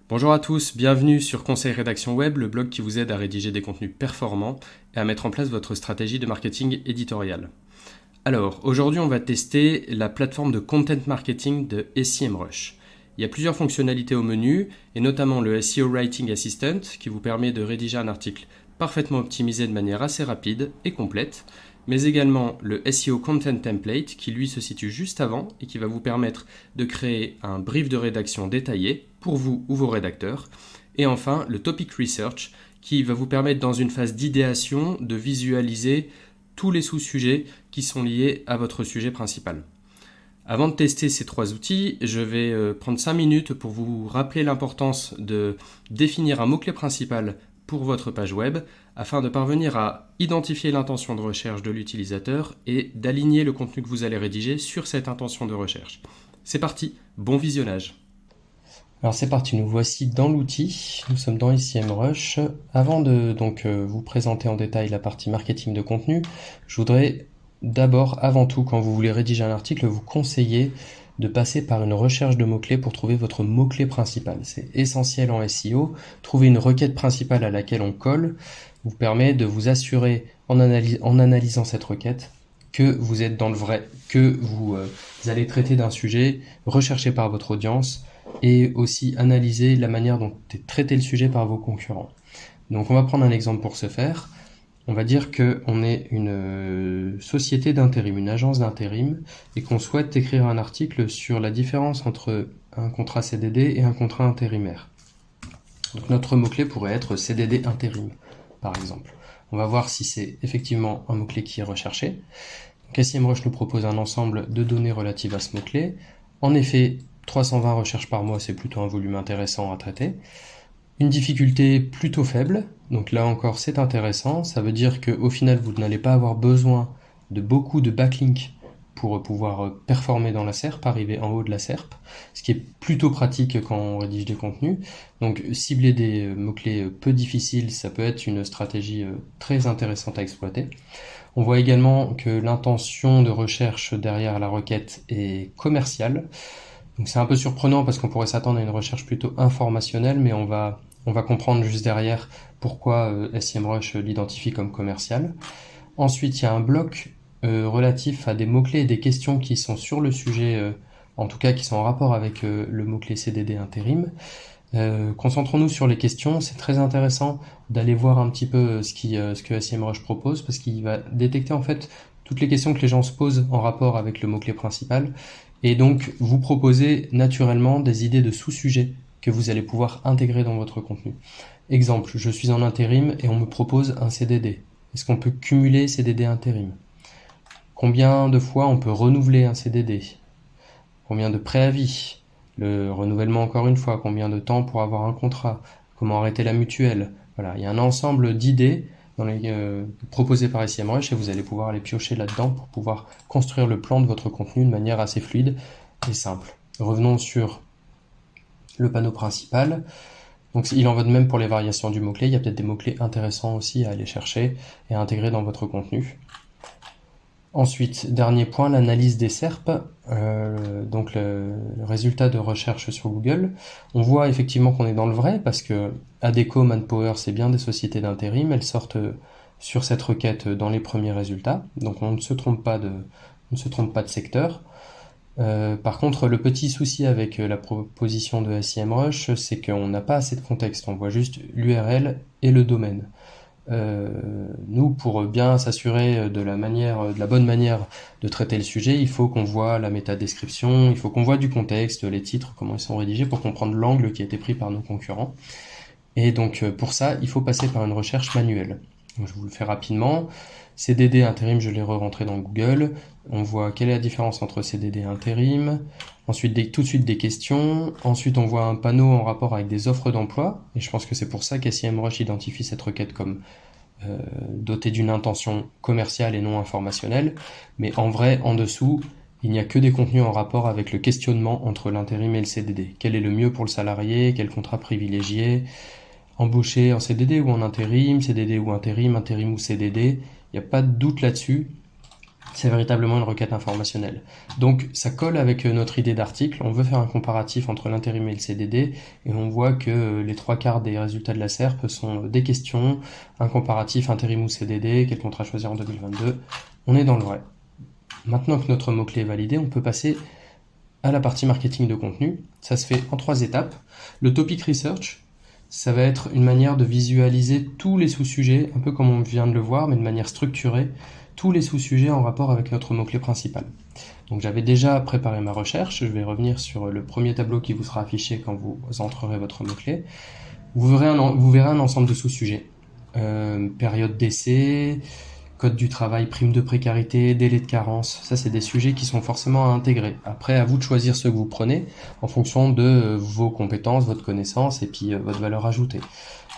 Bonjour à tous, bienvenue sur Conseil Rédaction Web, le blog qui vous aide à rédiger des contenus performants et à mettre en place votre stratégie de marketing éditorial. Alors, aujourd'hui on va tester la plateforme de content marketing de SEMrush. Il y a plusieurs fonctionnalités au menu, et notamment le SEO Writing Assistant qui vous permet de rédiger un article parfaitement optimisé de manière assez rapide et complète, mais également le SEO Content Template qui lui se situe juste avant et qui va vous permettre de créer un brief de rédaction détaillé pour vous ou vos rédacteurs. Et enfin, le Topic Research qui va vous permettre dans une phase d'idéation de visualiser tous les sous-sujets qui sont liés à votre sujet principal. Avant de tester ces trois outils, je vais prendre 5 minutes pour vous rappeler l'importance de définir un mot-clé principal pour votre page web afin de parvenir à identifier l'intention de recherche de l'utilisateur et d'aligner le contenu que vous allez rédiger sur cette intention de recherche. C'est parti, bon visionnage. Alors c'est parti, nous voici dans l'outil, nous sommes dans SEMrush. Avant de vous présenter en détail la partie marketing de contenu, je voudrais d'abord, avant tout, quand vous voulez rédiger un article, vous conseiller de passer par une recherche de mots-clés pour trouver votre mot-clé principal. C'est essentiel en SEO. Trouver une requête principale à laquelle on colle vous permet de vous assurer, en analysant cette requête, que vous êtes dans le vrai, que vous allez traiter d'un sujet recherché par votre audience et aussi analyser la manière dont est traité le sujet par vos concurrents. Donc on va prendre un exemple pour ce faire. On va dire qu'on est une société d'intérim, une agence d'intérim, et qu'on souhaite écrire un article sur la différence entre un contrat CDD et un contrat intérimaire. Donc notre mot-clé pourrait être CDD intérim, par exemple. On va voir si c'est effectivement un mot-clé qui est recherché. Donc SEMrush nous propose un ensemble de données relatives à ce mot-clé. En effet, 320 recherches par mois, c'est plutôt un volume intéressant à traiter. Une difficulté plutôt faible, donc là encore c'est intéressant, ça veut dire qu'au final vous n'allez pas avoir besoin de beaucoup de backlinks pour pouvoir performer dans la SERP, arriver en haut de la SERP, ce qui est plutôt pratique quand on rédige des contenus. Donc cibler des mots-clés peu difficiles, ça peut être une stratégie très intéressante à exploiter. On voit également que l'intention de recherche derrière la requête est commerciale. Donc c'est un peu surprenant parce qu'on pourrait s'attendre à une recherche plutôt informationnelle, mais on va comprendre juste derrière pourquoi SEMrush l'identifie comme commercial. Ensuite, il y a un bloc relatif à des mots-clés et des questions qui sont sur le sujet, en tout cas qui sont en rapport avec le mot-clé CDD intérim. Concentrons-nous sur les questions. C'est très intéressant d'aller voir un petit peu ce que SEMrush propose parce qu'il va détecter en fait toutes les questions que les gens se posent en rapport avec le mot-clé principal et donc vous proposer naturellement des idées de sous-sujets que vous allez pouvoir intégrer dans votre contenu. Exemple, je suis en intérim et on me propose un CDD. Est-ce qu'on peut cumuler CDD intérim? Combien de fois on peut renouveler un CDD? Combien de préavis? Le renouvellement encore une fois, combien de temps pour avoir un contrat? Comment arrêter la mutuelle? Voilà, il y a un ensemble d'idées proposées par SEMrush et vous allez pouvoir aller piocher là-dedans pour pouvoir construire le plan de votre contenu de manière assez fluide et simple. Revenons sur le panneau principal. Donc il en va de même pour les variations du mot-clé. Il y a peut-être des mots-clés intéressants aussi à aller chercher et à intégrer dans votre contenu. Ensuite, dernier point, l'analyse des SERP, donc le résultat de recherche sur Google. On voit effectivement qu'on est dans le vrai parce que Adecco, Manpower, c'est bien des sociétés d'intérim. Elles sortent sur cette requête dans les premiers résultats. Donc on ne se trompe pas de secteur. Par contre, le petit souci avec la proposition de SEMrush, c'est qu'on n'a pas assez de contexte. On voit juste l'URL et le domaine. Nous, pour bien s'assurer de la bonne manière de traiter le sujet, il faut qu'on voit la métadescription, il faut qu'on voit du contexte, les titres, comment ils sont rédigés, pour comprendre l'angle qui a été pris par nos concurrents. Et donc, pour ça, il faut passer par une recherche manuelle. Donc, je vous le fais rapidement. CDD intérim, je l'ai re-rentré dans Google. On voit quelle est la différence entre CDD et intérim. Ensuite, tout de suite des questions. Ensuite, on voit un panneau en rapport avec des offres d'emploi. Et je pense que c'est pour ça qu'SEMrush identifie cette requête comme dotée d'une intention commerciale et non informationnelle. Mais en vrai, en dessous, il n'y a que des contenus en rapport avec le questionnement entre l'intérim et le CDD. Quel est le mieux pour le salarié? Quel contrat privilégié? Embaucher en CDD ou en intérim? CDD ou intérim ou CDD? Il n'y a pas de doute là-dessus. c'est véritablement une requête informationnelle. Donc ça colle avec notre idée d'article, on veut faire un comparatif entre l'intérim et le CDD, et on voit que les 3/4 des résultats de la SERP sont des questions, un comparatif intérim ou CDD, quel contrat choisir en 2022, on est dans le vrai. Maintenant que notre mot-clé est validé, on peut passer à la partie marketing de contenu. Ça se fait en 3 étapes. Le topic research, ça va être une manière de visualiser tous les sous-sujets, un peu comme on vient de le voir, mais de manière structurée, tous les sous-sujets en rapport avec notre mot-clé principal. Donc j'avais déjà préparé ma recherche, je vais revenir sur le premier tableau qui vous sera affiché quand vous entrerez votre mot-clé. Vous verrez un ensemble de sous-sujets. Période d'essai, code du travail, prime de précarité, délai de carence, ça c'est des sujets qui sont forcément à intégrer. Après, à vous de choisir ceux que vous prenez en fonction de vos compétences, votre connaissance et puis votre valeur ajoutée.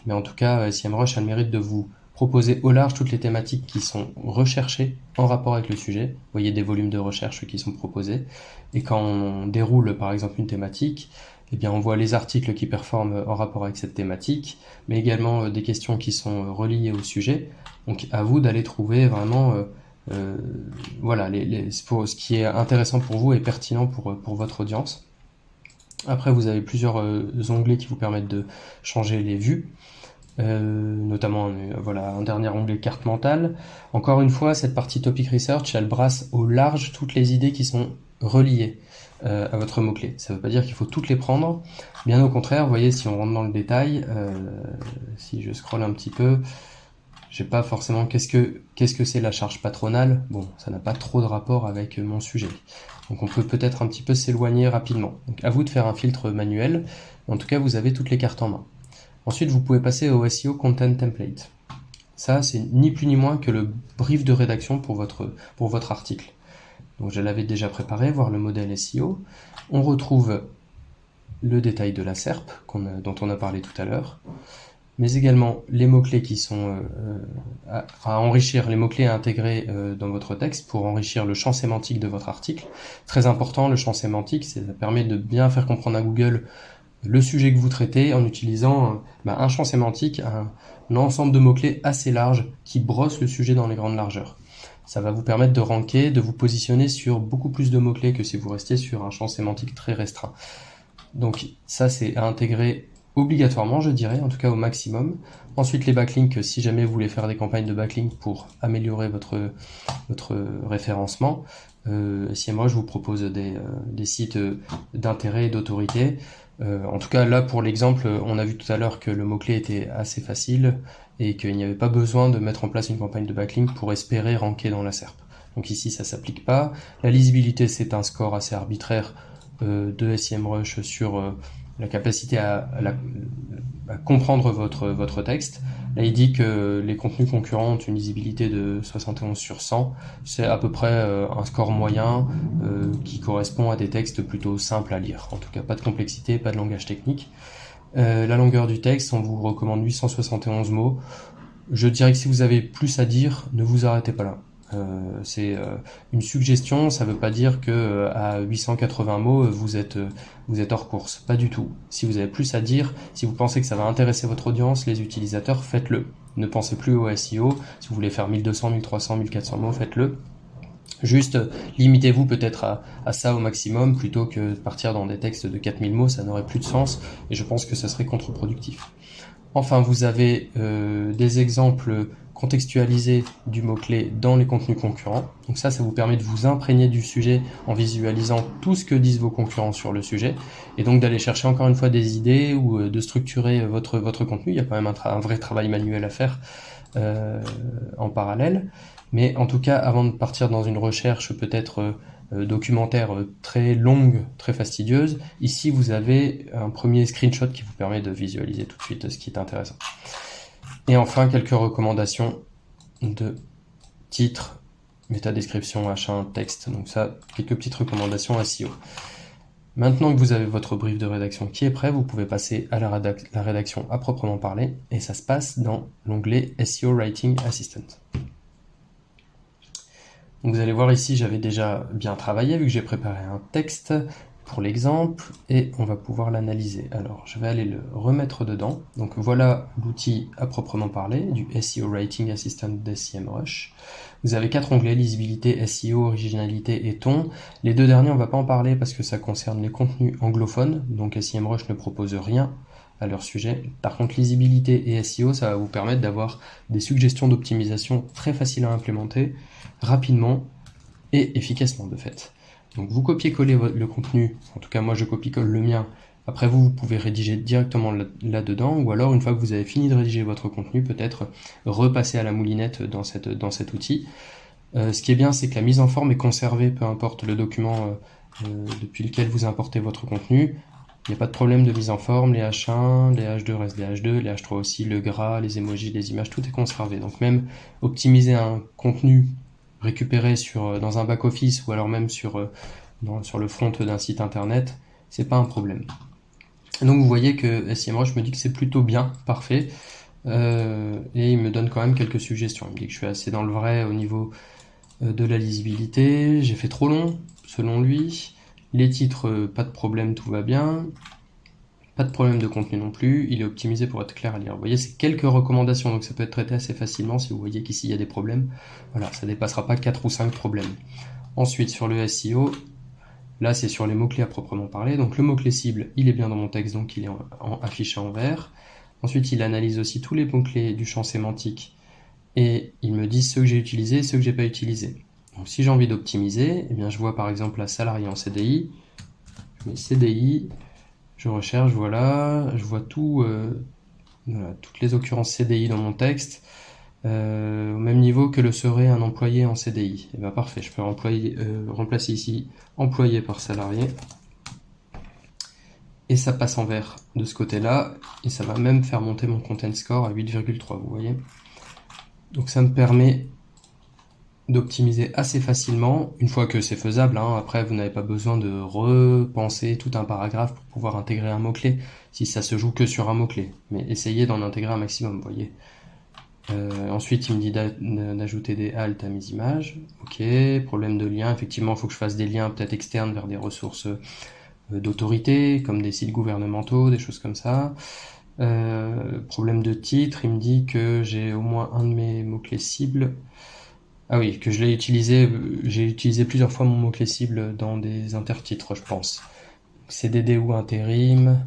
Mais en tout cas, SEMrush a le mérite de vous proposer au large toutes les thématiques qui sont recherchées en rapport avec le sujet. Vous voyez des volumes de recherche qui sont proposés. Et quand on déroule par exemple une thématique, eh bien on voit les articles qui performent en rapport avec cette thématique, mais également des questions qui sont reliées au sujet. Donc à vous d'aller trouver vraiment voilà, pour ce qui est intéressant pour vous et pertinent pour votre audience. Après, vous avez plusieurs onglets qui vous permettent de changer les vues. Notamment voilà, un dernier onglet carte mentale. Encore une fois, cette partie topic research, elle brasse au large toutes les idées qui sont reliées à votre mot-clé. Ça ne veut pas dire qu'il faut toutes les prendre. Bien au contraire, vous voyez, si on rentre dans le détail, si je scrolle un petit peu, j'ai pas forcément qu'est-ce que c'est la charge patronale. Bon, ça n'a pas trop de rapport avec mon sujet. Donc on peut peut-être un petit peu s'éloigner rapidement. Donc à vous de faire un filtre manuel. En tout cas, vous avez toutes les cartes en main. Ensuite, vous pouvez passer au SEO Content Template. Ça, c'est ni plus ni moins que le brief de rédaction pour votre article. Donc je l'avais déjà préparé, voir le modèle SEO. On retrouve le détail de la SERP dont on a parlé tout à l'heure, mais également les mots-clés qui sont à enrichir, les mots-clés à intégrer dans votre texte pour enrichir le champ sémantique de votre article. Très important, le champ sémantique, ça permet de bien faire comprendre à Google le sujet que vous traitez en utilisant un champ sémantique, un ensemble de mots-clés assez large qui brosse le sujet dans les grandes largeurs. Ça va vous permettre de ranker, de vous positionner sur beaucoup plus de mots-clés que si vous restiez sur un champ sémantique très restreint. Donc ça, c'est à intégrer obligatoirement, je dirais, en tout cas au maximum. Ensuite, les backlinks, si jamais vous voulez faire des campagnes de backlinks pour améliorer votre référencement, SEMrush vous propose des sites d'intérêt et d'autorité. En tout cas, là, pour l'exemple, on a vu tout à l'heure que le mot-clé était assez facile et qu'il n'y avait pas besoin de mettre en place une campagne de backlink pour espérer ranker dans la SERP. Donc ici, ça s'applique pas. La lisibilité, c'est un score assez arbitraire de SEMrush sur la capacité à comprendre votre texte. Là, il dit que les contenus concurrents ont une lisibilité de 71 sur 100. C'est à peu près un score moyen qui correspond à des textes plutôt simples à lire. En tout cas, pas de complexité, pas de langage technique. La longueur du texte, on vous recommande 871 mots. Je dirais que si vous avez plus à dire, ne vous arrêtez pas là. C'est une suggestion, ça veut pas dire que à 880 mots vous êtes hors course, pas du tout. Si vous avez plus à dire, si vous pensez que ça va intéresser votre audience, les utilisateurs, faites-le. Ne pensez plus au SEO, si vous voulez faire 1200, 1300, 1400 mots, faites-le. Juste limitez-vous peut-être à ça au maximum plutôt que de partir dans des textes de 4000 mots, ça n'aurait plus de sens et je pense que ça serait contre-productif. Enfin, vous avez des exemples contextualisés du mot-clé dans les contenus concurrents. Donc ça vous permet de vous imprégner du sujet en visualisant tout ce que disent vos concurrents sur le sujet et donc d'aller chercher encore une fois des idées ou de structurer votre contenu. Il y a quand même un vrai travail manuel à faire en parallèle. Mais en tout cas, avant de partir dans une recherche peut-être documentaire très longue, très fastidieuse, ici vous avez un premier screenshot qui vous permet de visualiser tout de suite ce qui est intéressant. Et enfin, quelques recommandations de titre, métadescription, H1, texte. Donc ça, quelques petites recommandations SEO. Maintenant que vous avez votre brief de rédaction qui est prêt, vous pouvez passer à la rédaction à proprement parler, et ça se passe dans l'onglet SEO Writing Assistant. Donc vous allez voir ici, j'avais déjà bien travaillé vu que j'ai préparé un texte pour l'exemple et on va pouvoir l'analyser. Alors, je vais aller le remettre dedans. Donc voilà l'outil à proprement parler, du SEO Writing Assistant d'SEMrush. Vous avez 4 onglets, lisibilité, SEO, originalité et ton. Les 2 derniers, on va pas en parler parce que ça concerne les contenus anglophones, donc SEMrush ne propose rien à leur sujet. Par contre, lisibilité et SEO, ça va vous permettre d'avoir des suggestions d'optimisation très faciles à implémenter, rapidement et efficacement de fait. Donc vous copiez-collez le contenu, en tout cas moi je copie-colle le mien, après vous pouvez rédiger directement là-dedans, ou alors une fois que vous avez fini de rédiger votre contenu, peut-être repasser à la moulinette dans cet outil. Ce qui est bien, c'est que la mise en forme est conservée, peu importe le document depuis lequel vous importez votre contenu. Il n'y a pas de problème de mise en forme, les H1, les H2 restent des H2, les H3 aussi, le gras, les emojis, les images, tout est conservé. Donc même optimiser un contenu récupéré dans un back-office ou alors même sur le front d'un site internet, c'est pas un problème. Donc vous voyez que SEMrush me dit que c'est plutôt bien, parfait, et il me donne quand même quelques suggestions. Il me dit que je suis assez dans le vrai au niveau de la lisibilité, j'ai fait trop long, selon lui. Les titres, pas de problème, tout va bien. Pas de problème de contenu non plus, il est optimisé pour être clair à lire. Vous voyez, c'est quelques recommandations, donc ça peut être traité assez facilement si vous voyez qu'ici il y a des problèmes. Voilà, ça dépassera pas 4 ou 5 problèmes. Ensuite, sur le SEO, là c'est sur les mots-clés à proprement parler. Donc le mot-clé cible, il est bien dans mon texte, donc il est affiché en vert. Ensuite, il analyse aussi tous les mots-clés du champ sémantique et il me dit ceux que j'ai utilisés et ceux que j'ai pas utilisés. Donc si j'ai envie d'optimiser, eh bien je vois par exemple la salarié en CDI, je mets CDI, je recherche, voilà, je vois voilà, toutes les occurrences CDI dans mon texte, au même niveau que le serait un employé en CDI. Et bien parfait, je peux remplacer ici employé par salarié. Et ça passe en vert de ce côté-là, et ça va même faire monter mon content score à 8,3, vous voyez. Donc ça me permet d'optimiser assez facilement, une fois que c'est faisable, hein. Après vous n'avez pas besoin de repenser tout un paragraphe pour pouvoir intégrer un mot-clé, si ça se joue que sur un mot-clé, mais essayez d'en intégrer un maximum, vous voyez. Ensuite il me dit d'ajouter des halts à mes images, ok, problème de lien, effectivement il faut que je fasse des liens peut-être externes vers des ressources d'autorité, comme des sites gouvernementaux, des choses comme ça. Problème de titre, il me dit que j'ai au moins un de mes mots-clés cibles. Ah oui, que j'ai utilisé plusieurs fois mon mot-clé cible dans des intertitres, je pense. CDD ou intérim.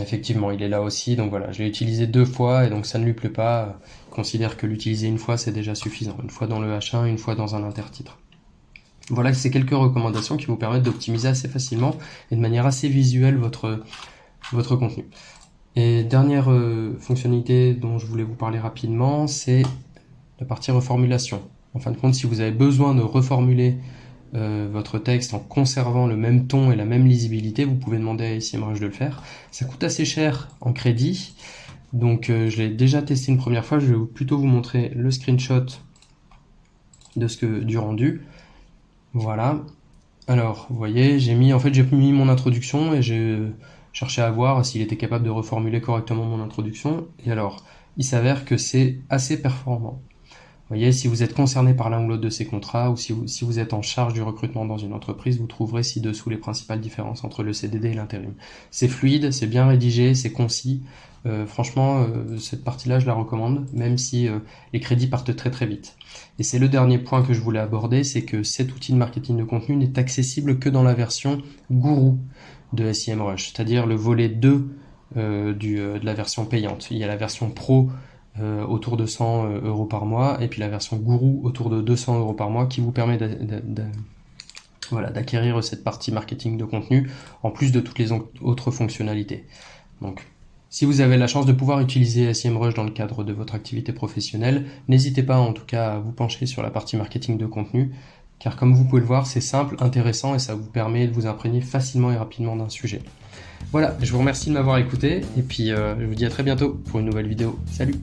Effectivement, il est là aussi, donc voilà, je l'ai utilisé 2 fois et donc ça ne lui plaît pas. Il considère que l'utiliser une fois, c'est déjà suffisant. Une fois dans le H1, une fois dans un intertitre. Voilà, c'est quelques recommandations qui vous permettent d'optimiser assez facilement et de manière assez visuelle votre contenu. Et dernière fonctionnalité dont je voulais vous parler rapidement, c'est la partie reformulation. En fin de compte, si vous avez besoin de reformuler votre texte en conservant le même ton et la même lisibilité, vous pouvez demander à SEMrush de le faire. Ça coûte assez cher en crédit, donc je l'ai déjà testé une première fois. Je vais plutôt vous montrer le screenshot du rendu. Voilà. Alors, vous voyez, j'ai mis mon introduction et j'ai cherché à voir s'il était capable de reformuler correctement mon introduction. Et alors, il s'avère que c'est assez performant. Vous voyez, si vous êtes concerné par l'un ou l'autre de ces contrats, ou si vous êtes en charge du recrutement dans une entreprise, vous trouverez ci-dessous les principales différences entre le CDD et l'intérim. C'est fluide, c'est bien rédigé, c'est concis. Franchement, cette partie-là, je la recommande, même si les crédits partent très très vite. Et c'est le dernier point que je voulais aborder, c'est que cet outil de marketing de contenu n'est accessible que dans la version gourou de SEMrush, c'est-à-dire le volet 2 de la version payante. Il y a la version pro autour de 100 € par mois, et puis la version gourou autour de 200 € par mois qui vous permet d'acquérir cette partie marketing de contenu en plus de toutes les autres fonctionnalités. Donc, si vous avez la chance de pouvoir utiliser SEMrush dans le cadre de votre activité professionnelle, n'hésitez pas en tout cas à vous pencher sur la partie marketing de contenu, car comme vous pouvez le voir, c'est simple, intéressant et ça vous permet de vous imprégner facilement et rapidement d'un sujet. Voilà, je vous remercie de m'avoir écouté et puis je vous dis à très bientôt pour une nouvelle vidéo. Salut!